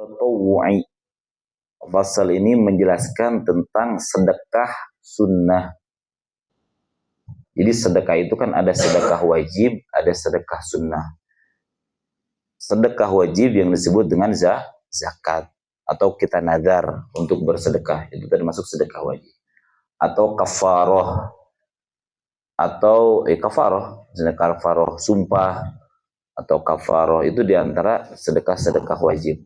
tatawwu'i. Fasal ini menjelaskan tentang sedekah sunnah. Jadi sedekah itu kan ada sedekah wajib, ada sedekah sunnah. Sedekah wajib yang disebut dengan zakat, atau kita nadar untuk bersedekah, itu termasuk sedekah wajib. Atau kafaroh, atau kafaroh sumpah, atau kafaroh itu diantara sedekah-sedekah wajib.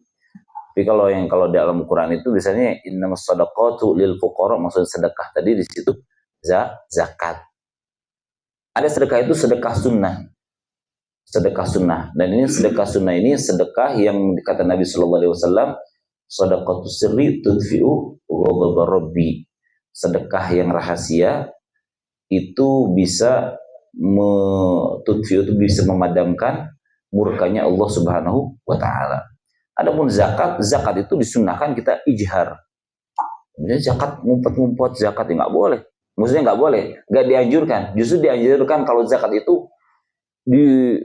Tapi kalau dalam Quran itu biasanya innamas shadaqatu lil fuqara, maksud sedekah tadi di situ zakat. Ada sedekah itu sedekah sunnah. Sedekah sunnah. Dan ini sedekah sunnah ini sedekah yang kata Nabi sallallahu alaihi wasallam, shadaqatus sirri tudfi'u ghadab rabbi. Sedekah yang rahasia itu bisa tudfi'u, itu bisa memadamkan murkanya Allah Subhanahu wa taala. Adapun zakat itu disunnahkan kita ijhar. Jadi zakat ngumpet-ngumpet zakat nggak boleh. Maksudnya nggak boleh, nggak dianjurkan. Justru dianjurkan kalau zakat itu di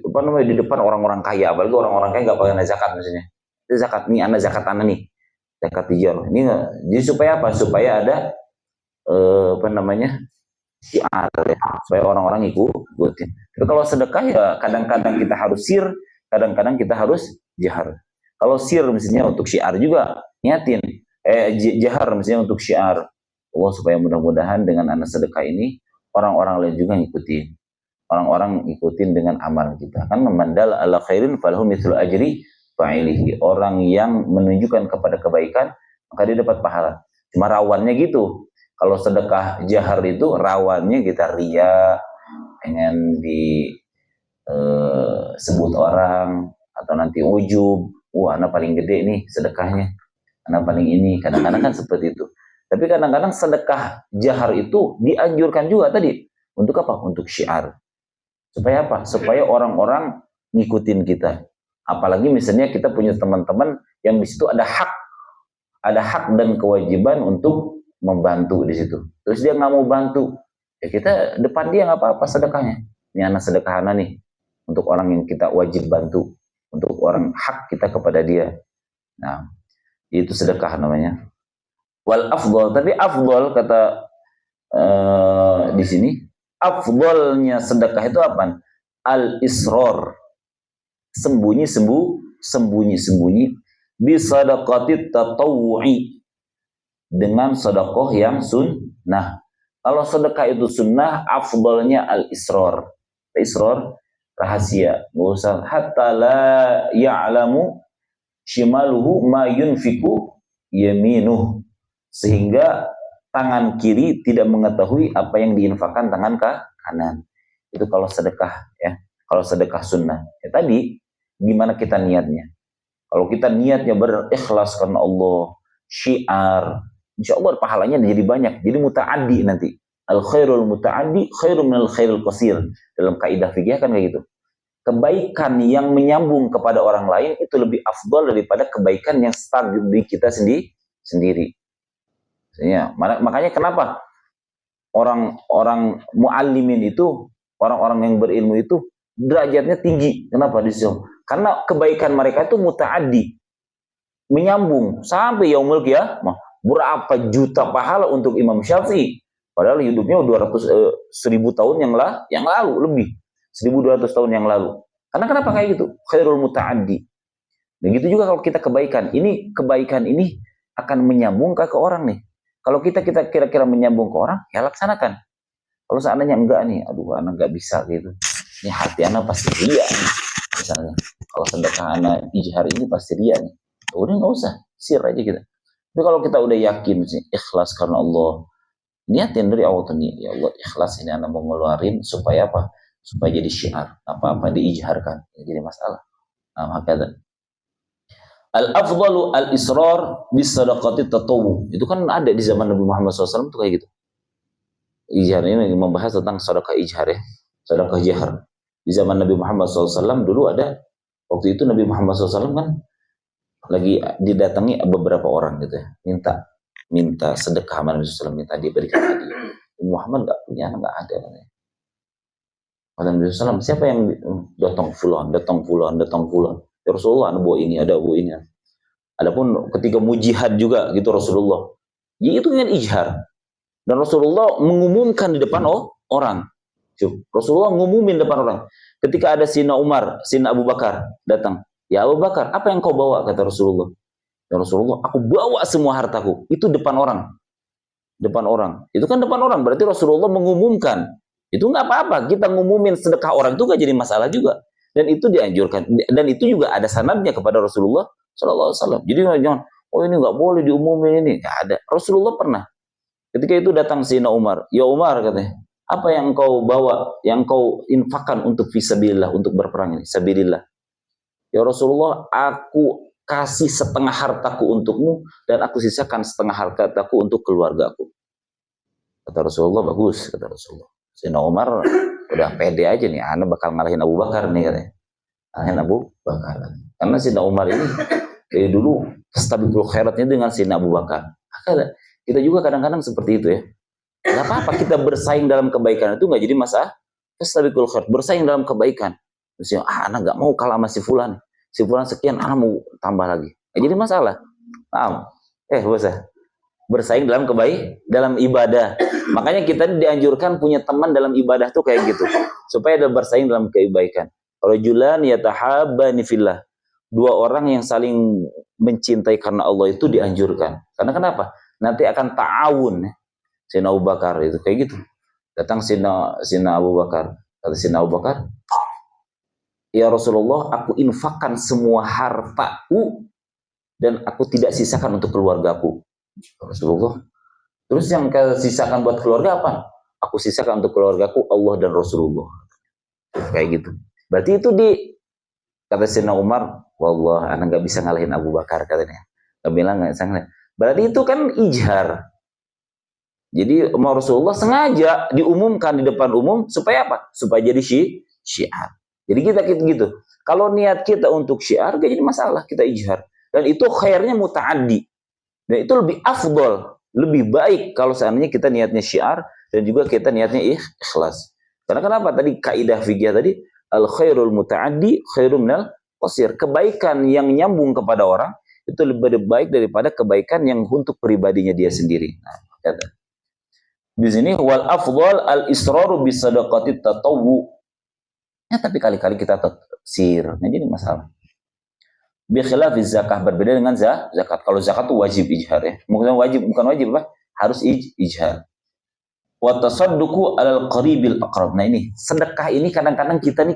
depan orang-orang kaya, apalagi orang-orang kaya nggak pakai zakat maksudnya. Itu zakat nih, anak zakat anak nih, zakat hijau. Ini jadi supaya apa? Supaya ada syiar ya, supaya orang-orang ikutin. Tapi kalau sedekah ya kadang-kadang kita harus sir, kadang-kadang kita harus jahar. Kalau sir misalnya untuk syiar juga niatin, jahar misalnya untuk syiar. Allah supaya mudah-mudahan dengan anak sedekah ini orang-orang lain juga ngikutin. Orang-orang ngikutin dengan amal kita. Kan memandal ala khairin falahu mithlu ajri fa'ilihi. Orang yang menunjukkan kepada kebaikan maka dia dapat pahala. Cuma rawannya gitu. Kalau sedekah jahar itu rawannya kita ria, pengen disebut orang, atau nanti ujub, anak paling gede nih sedekahnya, anak paling ini. Kadang-kadang kan seperti itu. Tapi kadang-kadang sedekah jahar itu dianjurkan juga tadi. Untuk apa? Untuk syiar. Supaya apa? Supaya orang-orang ngikutin kita. Apalagi misalnya kita punya teman-teman yang di situ ada hak dan kewajiban untuk membantu di situ. Terus dia nggak mau bantu, ya kita depan dia nggak apa-apa sedekahnya. Ini anak sedekah anak nih untuk orang yang kita wajib bantu, untuk orang hak kita kepada dia. Nah, itu sedekah namanya. Wal afdol, tapi afdol kata di sini, afdolnya sedekah itu apa? Al isror, sembunyi bisadaqatit tatawwu'i, dengan sedekah yang sunnah. Kalau sedekah itu sunnah, afdolnya al isror. Isror rahasia, nggak usah hatta la ya'lamu shimaluhu ma yunfiku yaminuh, sehingga tangan kiri tidak mengetahui apa yang diinfakkan tangan kanan. Itu kalau sedekah ya, kalau sedekah sunnah. Ya, tadi gimana kita niatnya? Kalau kita niatnya berikhlas karena Allah, syiar, insya Allah pahalanya jadi banyak, jadi muta'addi nanti. Al khairul muta'addi khairun minal khairul qasir. Dalam kaidah fikih kan kayak gitu. Kebaikan yang menyambung kepada orang lain itu lebih afdal daripada kebaikan yang start di kita sendiri. Ya, makanya kenapa orang-orang muallimin itu, orang-orang yang berilmu itu derajatnya tinggi. Kenapa di situ? Karena kebaikan mereka itu muta'addi, menyambung sampai yaumul qiyamah. Berapa juta pahala untuk Imam Syafi'i, padahal hidupnya 1000 tahun yang lalu lebih. 1200 tahun yang lalu. Karena kenapa kayak gitu? Khairul muta'addi. Begitu juga kalau kita kebaikan ini akan menyambung ke orang nih. Kalau kita kira-kira menyambung ke orang, ya laksanakan. Kalau seandainya enggak nih, aduh anak enggak bisa gitu. Ini hati anak pasti ria nih. Misalnya, kalau sedekah anak ijhar ini pasti ria nih. Udah enggak usah, sir aja kita. Tapi kalau kita udah yakin sih, ikhlas karena Allah, niatin dari awal tuh nih, ya Allah ikhlas ini anak mau ngeluarin supaya apa? Supaya jadi syiar, apa-apa diijharkan, jadi masalah. Nah, maka al-afdalu al-israr bis-sadaqati tatawwu. Itu kan ada di zaman Nabi Muhammad SAW tuh kayak gitu. Ijhar ini membahas tentang sedekah ijhar ya, sedekah jahar. Di zaman Nabi Muhammad SAW dulu ada, waktu itu Nabi Muhammad SAW kan lagi didatangi beberapa orang gitu ya, minta sedekah sama Nabi SAW, minta diberikan hadiah. Muhammad nggak punya, nggak ada. Kata Nabi SAW, siapa yang datang fulan. Ya Rasulullah, ada bawa ini, ada bawa ini. Adapun ketika mau jihad juga gitu Rasulullah, ya itu dengan ijhar. Dan Rasulullah mengumumkan di depan orang. Rasulullah ngumumin depan orang. Ketika ada Sina Umar, Sina Abu Bakar datang, ya Abu Bakar, apa yang kau bawa? Kata Rasulullah. Ya Rasulullah, aku bawa semua hartaku. Itu depan orang. Depan orang. Itu kan depan orang. Berarti Rasulullah mengumumkan. Itu nggak apa-apa. Kita ngumumin sedekah orang itu nggak jadi masalah juga. Dan itu dianjurkan. Dan itu juga ada sanadnya kepada Rasulullah Sallallahu Alaihi Wasallam. Jadi jangan, oh ini nggak boleh diumumin ini. Nggak ada. Rasulullah pernah. Ketika itu datang Sina Umar. Ya Umar katanya, apa yang kau bawa, yang kau infakkan untuk fisabilillah, untuk berperang ini, sabilillah. Ya Rasulullah, aku kasih setengah hartaku untukmu dan aku sisakan setengah hartaku untuk keluargaku. Kata Rasulullah, bagus, kata Rasulullah. Sina Umar udah pede aja nih, ana bakal ngalahin Abu Bakar nih katanya. Ngalahin Abu Bakar. Karena Sina Umar ini dari dulu stabiqul khairatnya dengan Sina Abu Bakar. Kita juga kadang-kadang seperti itu ya. Gak apa-apa kita bersaing dalam kebaikan itu nggak jadi masalah. Stabiqul khairat, bersaing dalam kebaikan. Terus anak nggak mau kalah sama si fulan sekian, anak mau tambah lagi. Nggak jadi masalah. Paham? Bosah. Bersaing dalam dalam ibadah. Makanya kita dianjurkan punya teman dalam ibadah tuh kayak gitu, supaya ada bersaing dalam kebaikan. Rajulan yatahabbani fillah. Dua orang yang saling mencintai karena Allah itu dianjurkan. Karena kenapa? Nanti akan ta'awun. Sina Abu Bakar itu kayak gitu. Datang Sina Abu Bakar. Kata Sina Abu Bakar, ya Rasulullah, aku infakkan semua hartaku dan aku tidak sisakan untuk keluargaku. Rasulullah, terus yang kau sisakan buat keluarga apa? Aku sisakan untuk keluargaku Allah dan Rasulullah. Kayak gitu. Berarti itu kata Sayyidina Umar, wallah anak nggak bisa ngalahin Abu Bakar katanya. Gak bilang nggak bisa ngalahin. Berarti itu kan ijhar. Jadi Rasulullah sengaja diumumkan di depan umum supaya apa? Supaya jadi syiar. Jadi kita gitu. Kalau niat kita untuk syiar gak jadi masalah, kita ijhar. Dan itu khairnya muta'addi. Dan itu lebih afdol, lebih baik kalau seandainya kita niatnya syiar dan juga kita niatnya ikhlas. Karena kenapa? Tadi kaidah fikih tadi, al khairul muta'addi khairun minal qasir. Kebaikan yang nyambung kepada orang itu lebih baik daripada kebaikan yang untuk pribadinya dia sendiri. Nah, kata. Di sini wal afdal al israru bis sadaqati tatawwu. Ya, tapi kali-kali kita taksir. Nah, jadi masalah. Bi khilafi zakah, berbeda dengan zakat. Kalau zakat itu wajib ijhar ya. Bukan wajib apa? Harus ijhar. Wa tasadduqu 'alal qaribil aqrab. Nah, ini sedekah ini kadang-kadang kita nih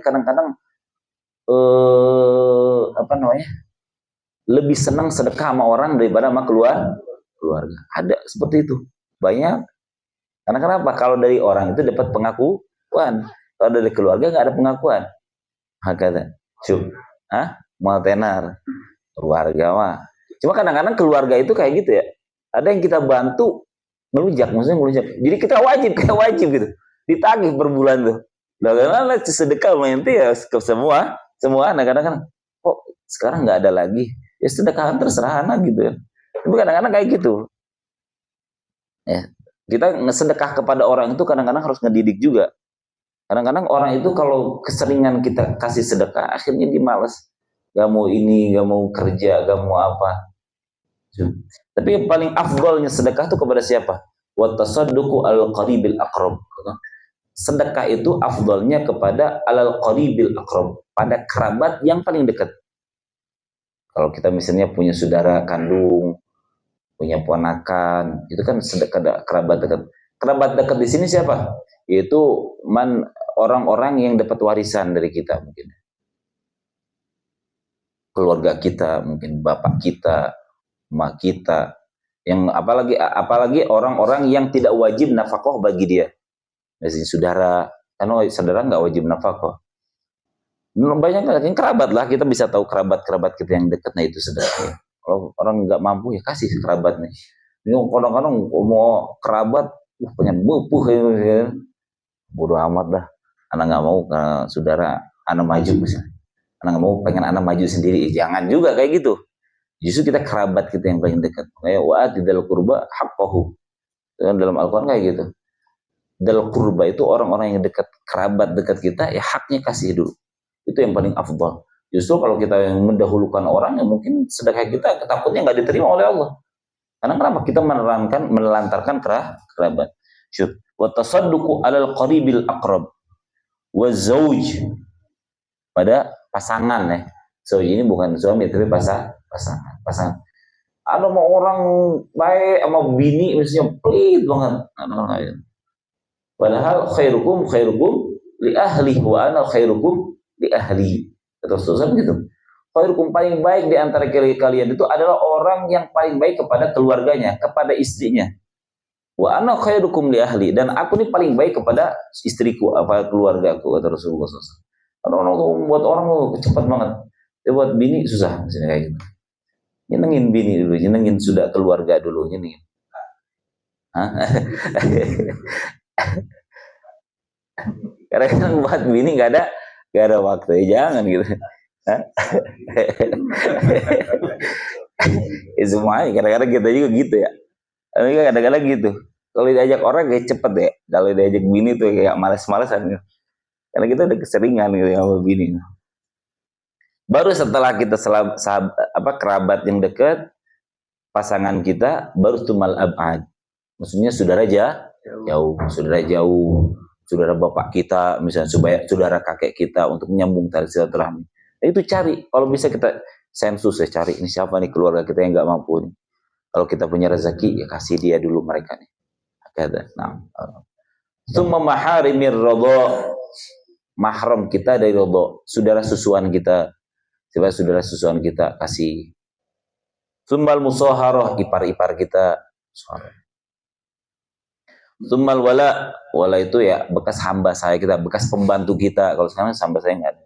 lebih senang sedekah sama orang daripada sama keluarga. Ada seperti itu. Banyak. Karena kenapa? Kalau dari orang itu dapat pengakuan. Kalau dari keluarga nggak ada pengakuan. Hakata. Mau tenar keluarga mah. Cuma kadang-kadang keluarga itu kayak gitu ya. Ada yang kita bantu melunjak. Jadi kita wajib gitu. Ditagih per bulan tuh. Bagaimana sedekah itu ya ke semua kadang-kadang kok sekarang nggak ada lagi. Ya sedekah terserah anak gitu ya. Tapi kadang-kadang kayak gitu. Ya, kita sedekah kepada orang itu kadang-kadang harus ngedidik juga. Kadang-kadang orang itu kalau keseringan kita kasih sedekah akhirnya dia malas. Gak mau ini, gak mau kerja, gak mau apa. Tapi yang paling afdolnya sedekah itu kepada siapa? Wa tasadduqu al qaribil aqrab. Sedekah itu afdolnya kepada al qaribil aqrab, pada kerabat yang paling dekat. Kalau kita misalnya punya saudara kandung, punya ponakan, itu kan sedekah kerabat dekat. Kerabat dekat di sini siapa? Yaitu orang-orang yang dapat warisan dari kita mungkin. Keluarga kita, mungkin bapak kita, emak kita, yang apalagi orang-orang yang tidak wajib nafkah bagi dia. Misalnya saudara, kan saudara nggak wajib nafkah. Banyak yang kerabat lah, kita bisa tahu kerabat kita yang dekat, nah itu saudara. Kalau orang nggak mampu ya kasih kerabat nih. Ini kadang-kadang mau kerabat, pengen bupuh ya. Bodoh amat dah. Anak nggak mau saudara, anak maju misalnya. Anak nggak mau, pengen anak maju sendiri. Jangan juga kayak gitu. Justru kita kerabat kita yang paling dekat. Kayak wa'ati dal qurba haqqahu. Dalam Al-Quran kayak gitu. Dal qurba itu orang-orang yang dekat, kerabat dekat kita, ya haknya kasih dulu. Itu yang paling afdal. Justru kalau kita yang mendahulukan orang, ya mungkin sedekah kita takutnya nggak diterima oleh Allah. Karena kenapa? Kita menelantarkan kerabat. Syuk. Wa tasadduqu 'alal qaribil aqrab wa zauj, pada pasangan ya. So ini bukan suami tapi pasangan. Ada mau orang baik sama bini misalnya pelit banget. Padahal khairukum li ahli wa ana khairukum li ahli. Terus gitu. Khairukum, paling baik di antara kalian itu adalah orang yang paling baik kepada keluarganya, kepada istrinya. Wa ana khairukum li ahli, dan aku ini paling baik kepada istriku, apa keluargaku, kata Rasulullah SAW. Orang buat orang cepat banget. Dia buat bini susah misalnya kayak gitu. Nyenengin bini dulu, nyenengin sudah keluarga dulu, nyenengin. Karena kan buat bini nggak ada waktu, ya jangan gitu. Ya semuanya kadang-kadang kita juga gitu ya. Kadang-kadang gitu. Kalau diajak orang kayak cepet ya. Kalau diajak bini tuh kayak males-malesan gitu. Karena kita udah keseringan gitu sama bini. Baru setelah kita kerabat yang dekat, pasangan kita, baru tumal abad. Maksudnya saudara jauh, saudara bapak kita, misalnya saudara kakek kita, untuk menyambung tali silaturahmi. Nah, itu cari, kalau bisa kita sensus ya, cari ini siapa nih keluarga kita yang nggak mampu nih. Kalau kita punya rezeki, ya kasih dia dulu mereka nih. Nah, summa maharimir ridha, mahram kita dari ridha, saudara susuan kita. Coba saudara susuan kita kasih. Summal musaharah, ipar-ipar kita. Summal wala itu ya bekas hamba saya kita, bekas pembantu kita. Kalau sekarang hamba saya nggak ada.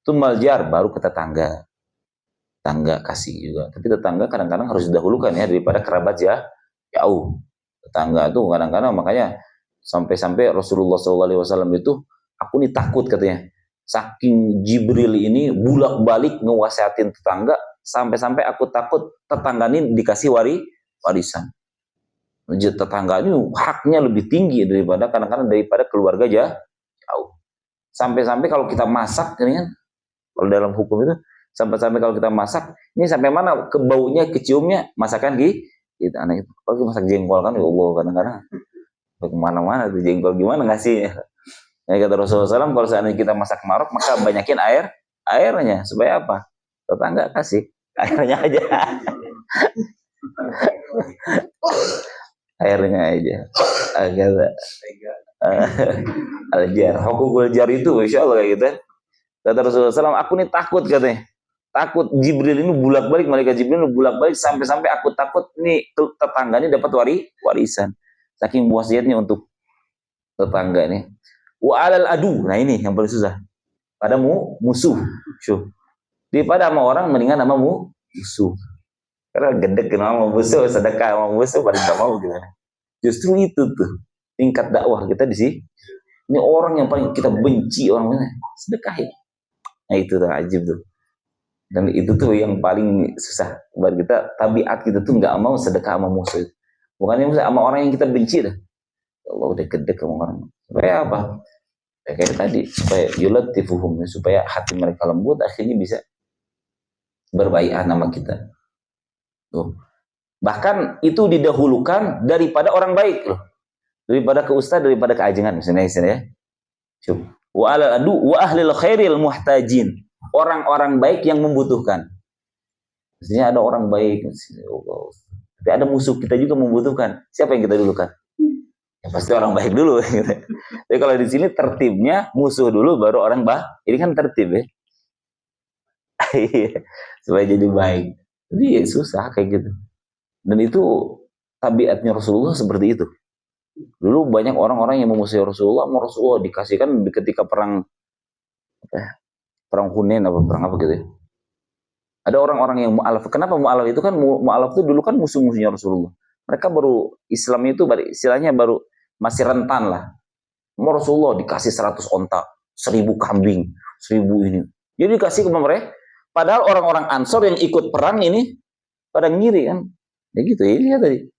Summal jar, baru ke tetangga kasih juga. Tapi tetangga kadang-kadang harus didahulukan ya daripada kerabat jauh. Tetangga tuh kadang-kadang, makanya sampai Rasulullah SAW itu, aku nih takut katanya. Saking Jibril ini bulak-balik ngewasiatin tetangga, sampai-sampai aku takut tetangga ini dikasih warisan. Tetangga ini haknya lebih tinggi daripada kadang-kadang daripada keluarga jauh. Sampai-sampai kalau kita masak, kan, kalau dalam hukum itu, sampai-sampai kalau kita masak, ini sampai mana baunya, keciumnya masakan gitu. Anak itu, kalau masak jengkol kan, ya Allah, kadang-kadang kemana-mana tuh jengkol, gimana ngasihnya? Ya, kata Rasulullah SAW, kalau seandainya kita masak marok, maka banyakin airnya, supaya apa? Tetangga kasih airnya aja. Airnya aja. Agak al-jar, hukukul jar itu, insya Allah kayak gitu. Kata Rasulullah SAW, aku nih takut katanya. Takut Jibril ini bulak-balik, malaikat Jibril ini bulak-balik, sampai-sampai aku takut nih tetangga ini dapat warisan. Saking wasiatnya untuk tetangga nih. Wa alal adu, nah ini yang paling susah. Pada musuh, daripada sama orang mendingan sama musuh. Karena gedek sama musuh, sedekah sama musuh paling gak mau gitu. Justru itu tuh tingkat dakwah kita di sini. Ini orang yang paling kita benci, orang ini sedekahin. Nah itu tuh ajib tuh. Dan itu tuh yang paling susah buat kita. Tabiat kita tuh nggak mau sedekah sama musuh. Bukan yang sama orang yang kita benci dah. Allah udah gedek sama orang. Supaya apa? Ya, kayak tadi, supaya yulatifuhum, supaya hati mereka lembut, akhirnya bisa berbaiat nama kita. Tuh. Bahkan itu didahulukan daripada orang baik loh. Daripada ke ustaz, daripada ke ajengan misalnya ya. Wa ala adu wa ahlil khairil muhtajin. Orang-orang baik yang membutuhkan. Maksudnya ada orang baik, tapi ada musuh kita juga membutuhkan. Siapa yang kita dulukan? Ya, pasti orang baik dulu. Gitu. Tapi kalau di sini tertibnya musuh dulu, baru orang ini kan tertib ya. Supaya jadi baik. Jadi ya susah kayak gitu. Dan itu tabiatnya Rasulullah seperti itu. Dulu banyak orang-orang yang memusuhi Rasulullah, dikasihkan ketika perang Hunain apa perang apa gitu ya. Ada orang-orang yang mu'alaf. Kenapa mu'alaf itu kan? Mu'alaf itu dulu kan musuh-musuhnya Rasulullah. Mereka baru Islam itu istilahnya baru masih rentan lah. Rasulullah dikasih 100 onta, 1000 kambing, 1000 ini. Jadi dikasih ke mereka. Padahal orang-orang Ansor yang ikut perang ini pada ngiri kan. Ya gitu ya, lihat tadi.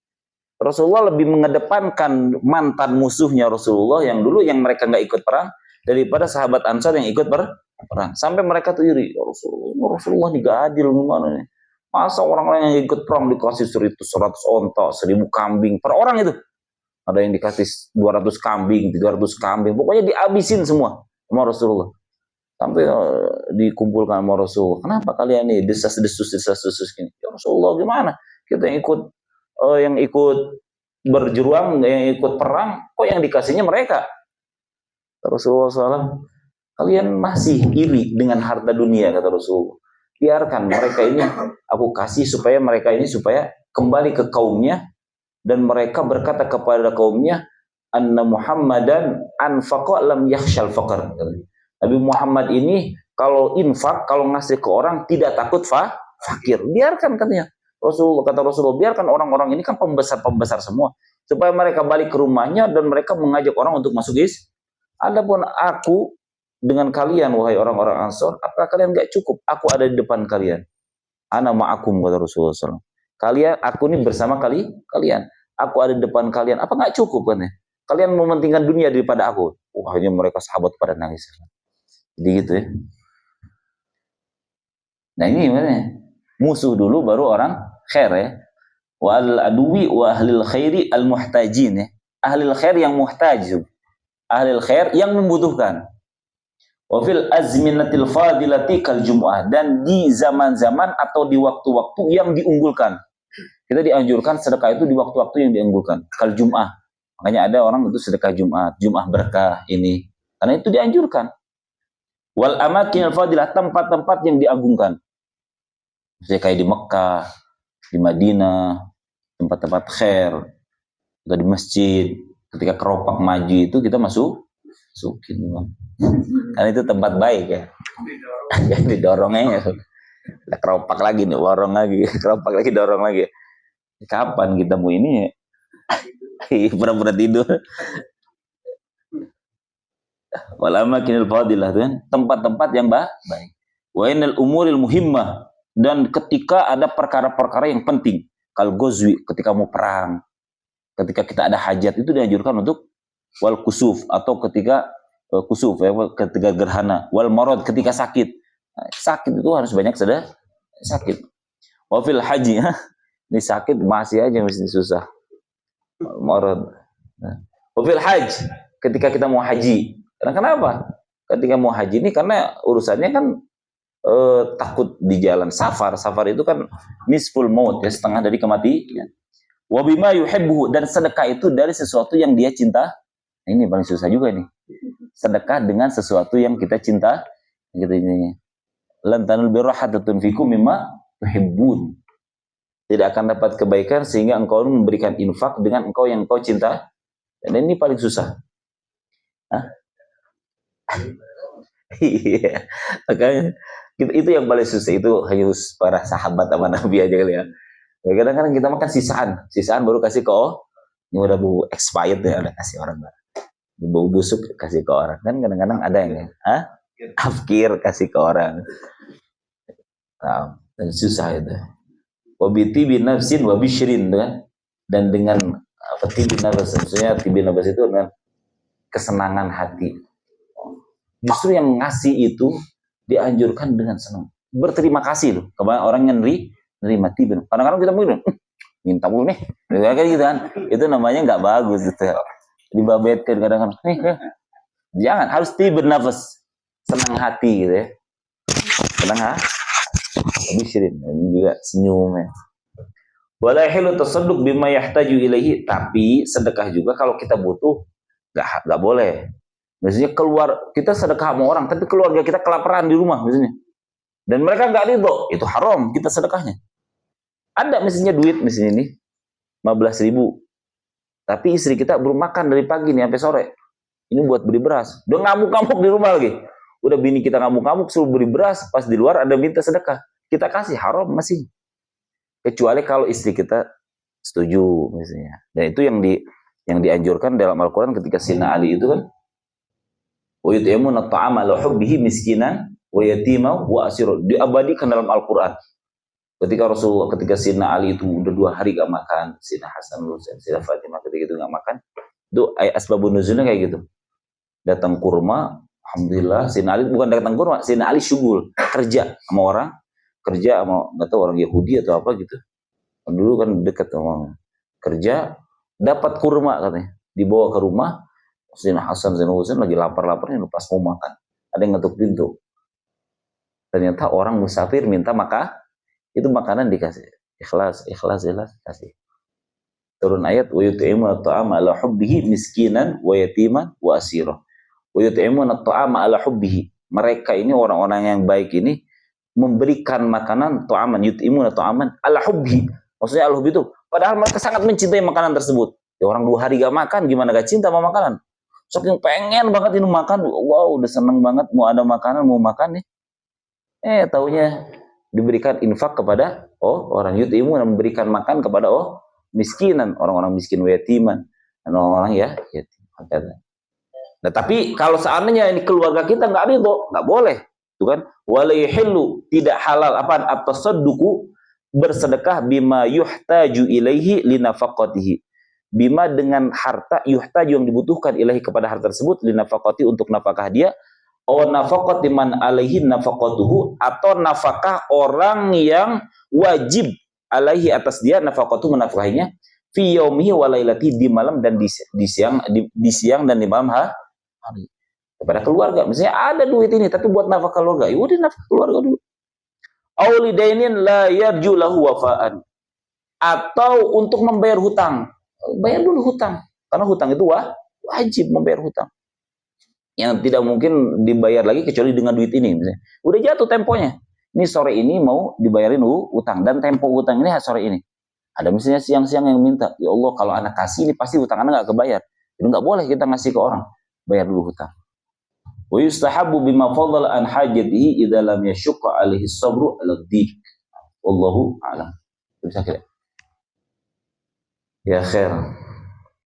Rasulullah lebih mengedepankan mantan musuhnya Rasulullah yang dulu yang mereka nggak ikut perang daripada sahabat Ansor yang ikut perang. Sampai mereka tuh iri, ya Rasulullah nih gak adil gimana nih. Masa orang lain yang ikut perang dikasih 100 onta, 1000 kambing per orang itu. Ada yang dikasih 200 kambing, 300 kambing, pokoknya dihabisin semua sama Rasulullah. Sampai dikumpulkan sama Rasulullah. Kenapa kalian nih desas-desus gini? Ya Rasulullah gimana? Kita yang ikut berjuang, yang ikut perang, kok yang dikasihnya mereka? Rasulullah SAW, kalian masih iri dengan harta dunia, kata Rasulullah. Biarkan mereka ini, aku kasih supaya mereka ini supaya kembali ke kaumnya, dan mereka berkata kepada kaumnya, anna Muhammadan anfaqa lam yakhshal faqr. Nabi Muhammad ini kalau infak, kalau ngasih ke orang tidak takut fakir. Biarkan katanya Rasulullah, kata Rasulullah, biarkan orang-orang ini kan pembesar semua, supaya mereka balik ke rumahnya dan mereka mengajak orang untuk masuk Islam. Adapun aku dengan kalian, wahai orang-orang Ansor, apakah kalian gak cukup? Aku ada di depan kalian. Ana ma'akum, kata Rasulullah SAW. Kalian, aku ini bersama kalian. Aku ada di depan kalian. Apa nggak cukup kan ya? Kalian mementingkan dunia daripada aku. Wah, ini mereka sahabat pada nangis. Jadi gitu ya. Nah ini gimana? Musuh dulu baru orang khair ya. Wa al-aduwi wa ahlil khairi al-muhtajin ya. Ahlil khair yang muhtaj. Ahlil khair yang membutuhkan. Wa fil azminatil fadilati kal jum'ah, dan di zaman-zaman atau di waktu-waktu yang diunggulkan. Kita dianjurkan sedekah itu di waktu-waktu yang dianjurkan. Kal Jum'ah. Makanya ada orang itu sedekah Jumat, Jum'ah berkah ini. Karena itu dianjurkan. Wal amakin al-fadilah, tempat-tempat yang diagungkan. Misalnya kayak di Mekah, di Madinah, tempat-tempat khair, atau di masjid. Ketika keropak maju itu kita masukin. Karena itu tempat baik ya. Jadi didorongnya ya. Keropak lagi nih, warung lagi, keropak lagi, dorong lagi. Kapan kita mau ini? Pura-pura tidur. Walama kinil fadilah, kan tempat-tempat yang baik. Wa inal umuril muhimmah, dan ketika ada perkara-perkara yang penting, kal gozwi, ketika mau perang, ketika kita ada hajat, itu dianjurkan untuk wal kusuf, atau ketika kusuf ya, ketika gerhana, wal marad, ketika sakit. Sakit itu harus banyak sakit. Wa fil haji, ini sakit masih aja mesti susah. Marad. Wa fil haj, ketika kita mau haji. Karena kenapa? Ketika mau haji ini karena urusannya kan takut di jalan safar. Safar itu kan nisful maut ya, setengah dari kematian. Wa bima yuhibbu, dan sedekah itu dari sesuatu yang dia cinta. Nah, ini paling susah juga nih. Sedekah dengan sesuatu yang kita cinta. Gitu ini. Lan tanul birra hatta tunfiqu mimma tuhibbun. Tidak akan dapat kebaikan sehingga engkau memberikan infak dengan engkau yang engkau cinta. Dan ini paling susah. Iya. Makanya itu yang paling susah, itu harus para sahabat sama Nabi aja kali ya. Kadang-kadang kita makan sisaan baru kasih ke ini udah bau expired ya, udah kasih orang. Bau busuk kasih ke orang. Kan kadang-kadang ada yang afkir kasih ke orang. Dan susah itu. Wabiti bin nafsin wabishrin, kan? Dan dengan apa tibi nafas, maksudnya tibi nafas itu dengan kesenangan hati. Justru yang ngasih itu dianjurkan dengan senang. Berterima kasih loh kepada orang yang nerima tibi. Kadang-kadang kita mungkin minta dulu nih, kayak gitu kan. Itu namanya nggak bagus gitu. Dibabetkan kadang-kadang. Jangan, harus tibi nafas, senang hati gitu ya. Senang bisrin, ini juga senyum ya. Wala hilu tasadduq bima yahtaju ilaihi, tapi sedekah juga kalau kita butuh enggak boleh. Maksudnya kita sedekah sama orang tapi keluarga kita kelaparan di rumah misalnya. Dan mereka enggak ridho, itu haram kita sedekahnya. Ada misalnya duit misalnya ini 15.000. Tapi istri kita belum makan dari pagi nih sampai sore. Ini buat beli beras. Udah ngamuk-ngamuk di rumah lagi. Udah bini kita ngamuk-ngamuk suruh beli beras, pas di luar ada minta sedekah. Kita kasih, haram masih. Kecuali kalau istri kita setuju misalnya. Dan itu yang dianjurkan dalam Al-Qur'an ketika Sayyidina Ali itu kan wa yut'imuna at'ama ala hubbihi miskinan wa yatima wa asira, diabadikan dalam Al-Qur'an. Ketika Sayyidina Ali itu udah 2 hari gak makan, Sayyidina Hasan, Sayyidina Fatimah ketika itu gak makan, itu asbabun nuzulnya kayak gitu. Datang kurma, Alhamdulillah, Sayyidina Ali bukan datang kurma, Sayyidina Ali syugul, kerja sama orang, kerja sama nggak tahu orang Yahudi atau apa gitu. Dulu kan dekat sama kerja, dapat kurma katanya, dibawa ke rumah. Sayyidina Hasan, Sayyidina Husain lagi lapar-laparnya, pas mau makan, ada yang ngetuk pintu. Ternyata orang musafir minta maka itu makanan dikasih. Ikhlas, ikhlas, ikhlas, kasih. Turun ayat wa yut'imuna at'ama ala hubbihi miskinan wa yatiman wa asira. Wa yut'imuna at'ama ala hubbihi. Mereka ini orang-orang yang baik ini memberikan makanan ta'aman, yut'imuna ta'aman ala hubbihi. Maksudnya al-hubbi itu padahal mereka sangat mencintai makanan tersebut. Ya, orang 2 hari gak makan, gimana gak cinta sama makanan? Saking pengen banget ini makan, wow udah seneng banget mau ada makanan, mau makan nih. Taunya diberikan infak kepada orang yutimu, memberikan makan kepada miskinan, orang-orang miskin, yatiman, orang-orang ya yatim. Nah, tapi kalau seandainya ini keluarga kita nggak ridho, nggak boleh, itu kan wala yahillu, tidak halal apa at-tasadduqu, bersedekah bima yuhtaju ilaihi linafaqatihi, bima dengan harta yuhtaju yang dibutuhkan ilahi kepada harta tersebut, linafaqati untuk nafkah dia, nafaqati man alaihi nafaqatuhu, atau nafkah orang yang wajib alaihi atas dia nafaqatu menafkahinya, fi yaumihi wa lailati, di malam dan di siang dan di malam hari, kepada keluarga. Misalnya ada duit ini tapi buat nafkah keluarga, ya udah nafkah keluarga dulu. Aulidainin la yarju lahu wafaan, atau untuk membayar hutang, bayar dulu hutang, karena hutang itu wajib membayar hutang yang tidak mungkin dibayar lagi kecuali dengan duit ini. Misalnya, udah jatuh temponya, ini sore ini mau dibayarin utang, dan tempo utang ini sore ini. Ada misalnya siang-siang yang minta, ya Allah kalau anak kasih ini pasti hutang anak gak kebayar. Jadi nggak boleh kita ngasih ke orang, bayar dulu hutang. Wa yustahabu bima fadala an hajatihi idza lam yashqa alaihi sabru ala dhiq. Wallahu a'lam. Bisa kira. Ya khair.